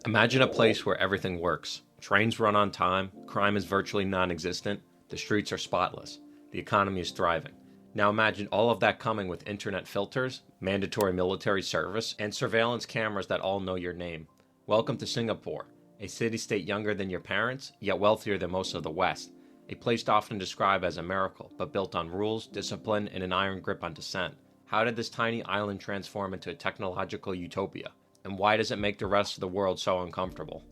Imagine a place where everything works. Trains run on time, crime is virtually non-existent, the streets are spotless, the economy is thriving. Now imagine all of that coming with internet filters, mandatory military service, and surveillance cameras that all know your name. Welcome to Singapore, a city-state younger than your parents, yet wealthier than most of the West. A place often described as a miracle, but built on rules, discipline, and an iron grip on dissent. How did this tiny island transform into a technological utopia? And why does it make the rest of the world so uncomfortable?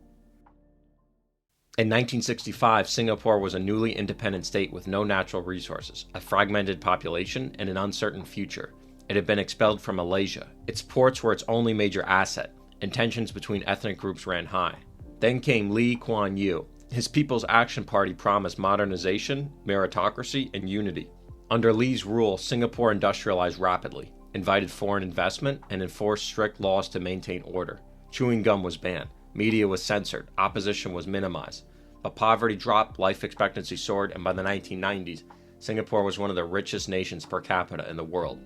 In 1965, Singapore was a newly independent state with no natural resources, a fragmented population, and an uncertain future. It had been expelled from Malaysia. Its ports were its only major asset, and tensions between ethnic groups ran high. Then came Lee Kuan Yew. His People's Action Party promised modernization, meritocracy, and unity. Under Lee's rule, Singapore industrialized rapidly, invited foreign investment, and enforced strict laws to maintain order. Chewing gum was banned, media was censored, opposition was minimized. But poverty dropped, life expectancy soared, and by the 1990s, Singapore was one of the richest nations per capita in the world.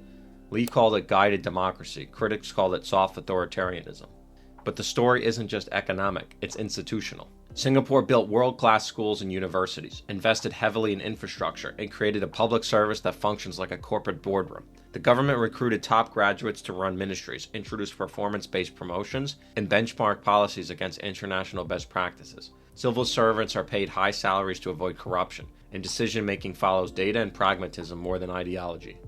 Lee called it guided democracy, critics called it soft authoritarianism. But the story isn't just economic, it's institutional. Singapore built world-class schools and universities, invested heavily in infrastructure, and created a public service that functions like a corporate boardroom. The government recruited top graduates to run ministries, introduced performance-based promotions, and benchmarked policies against international best practices. Civil servants are paid high salaries to avoid corruption, and decision-making follows data and pragmatism more than ideology.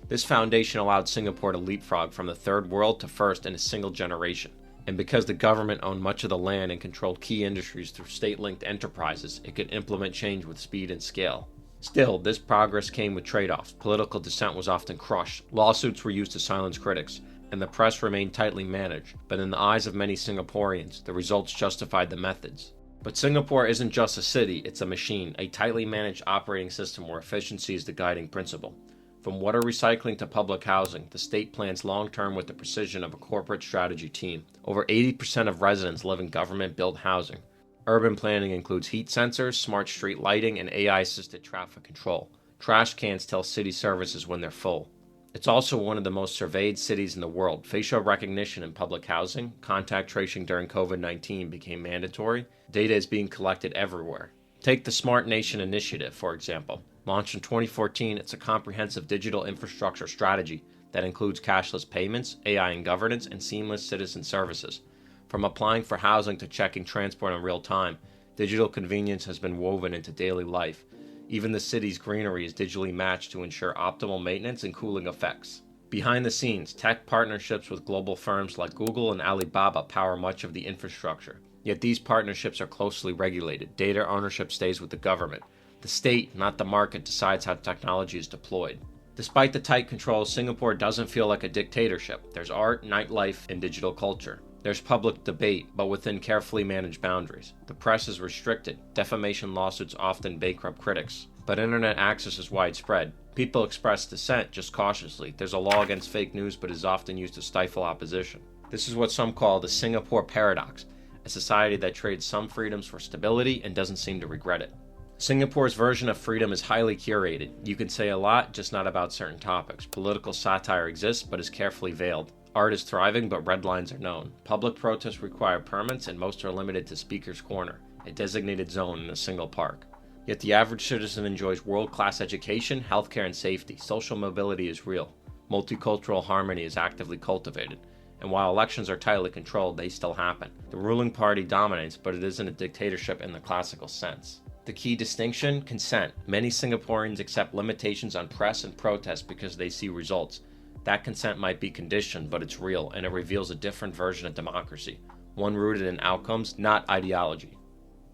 This foundation allowed Singapore to leapfrog from the third world to first in a single generation. And because the government owned much of the land and controlled key industries through state-linked enterprises, it could implement change with speed and scale. Still, this progress came with trade-offs. Political dissent was often crushed, lawsuits were used to silence critics, and the press remained tightly managed. But in the eyes of many Singaporeans, the results justified the methods. But Singapore isn't just a city, it's a machine, a tightly managed operating system where efficiency is the guiding principle. From water recycling to public housing, the state plans long-term with the precision of a corporate strategy team. Over 80% of residents live in government-built housing. Urban planning includes heat sensors, smart street lighting, and AI-assisted traffic control. Trash cans tell city services when they're full. It's also one of the most surveyed cities in the world. Facial recognition in public housing, contact tracing during COVID-19 became mandatory. Data is being collected everywhere. Take the Smart Nation Initiative, for example. Launched in 2014, it's a comprehensive digital infrastructure strategy that includes cashless payments, AI and governance, and seamless citizen services. From applying for housing to checking transport in real time, digital convenience has been woven into daily life. Even the city's greenery is digitally matched to ensure optimal maintenance and cooling effects. Behind the scenes, tech partnerships with global firms like Google and Alibaba power much of the infrastructure. Yet these partnerships are closely regulated. Data ownership stays with the government. The state, not the market, decides how technology is deployed. Despite the tight controls, Singapore doesn't feel like a dictatorship. There's art, nightlife, and digital culture. There's public debate, but within carefully managed boundaries. The press is restricted. Defamation lawsuits often bankrupt critics. But internet access is widespread. People express dissent, just cautiously. There's a law against fake news, but is often used to stifle opposition. This is what some call the Singapore paradox, a society that trades some freedoms for stability and doesn't seem to regret it. Singapore's version of freedom is highly curated. You can say a lot, just not about certain topics. Political satire exists, but is carefully veiled. Art is thriving, but red lines are known. Public protests require permits, and most are limited to Speaker's Corner, a designated zone in a single park. Yet the average citizen enjoys world-class education, healthcare, and safety. Social mobility is real. Multicultural harmony is actively cultivated. And while elections are tightly controlled, they still happen. The ruling party dominates, but it isn't a dictatorship in the classical sense. The key distinction? Consent. Many Singaporeans accept limitations on press and protest because they see results. That consent might be conditioned, but it's real, and it reveals a different version of democracy, one rooted in outcomes, not ideology.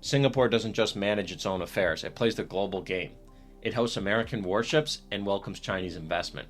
Singapore doesn't just manage its own affairs, it plays the global game. It hosts American warships and welcomes Chinese investment.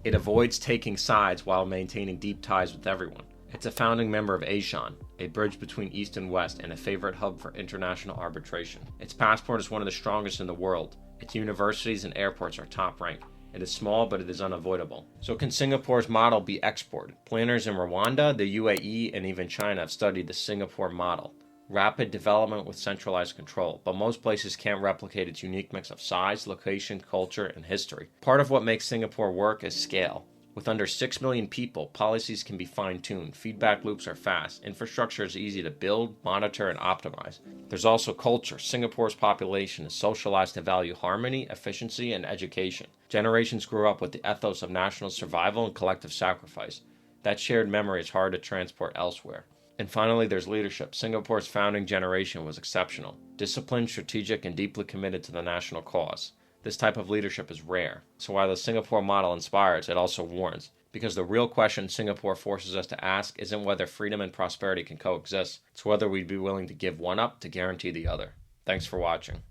It avoids taking sides while maintaining deep ties with everyone. It's a founding member of ASEAN, a bridge between East and West and a favorite hub for international arbitration. Its passport is one of the strongest in the world. Its universities and airports are top ranked. It is small, but it is unavoidable. So can Singapore's model be exported? Planners in Rwanda, the UAE, and even China have studied the Singapore model. Rapid development with centralized control, but most places can't replicate its unique mix of size, location, culture, and history. Part of what makes Singapore work is scale. With under 6 million people, policies can be fine-tuned, feedback loops are fast, infrastructure is easy to build, monitor, and optimize. There's also culture. Singapore's population is socialized to value harmony, efficiency, and education. Generations grew up with the ethos of national survival and collective sacrifice. That shared memory is hard to transport elsewhere. And finally, there's leadership. Singapore's founding generation was exceptional, disciplined, strategic, and deeply committed to the national cause. This type of leadership is rare, so while the Singapore model inspires, it also warns. Because the real question Singapore forces us to ask isn't whether freedom and prosperity can coexist, it's whether we'd be willing to give one up to guarantee the other. Thanks for watching.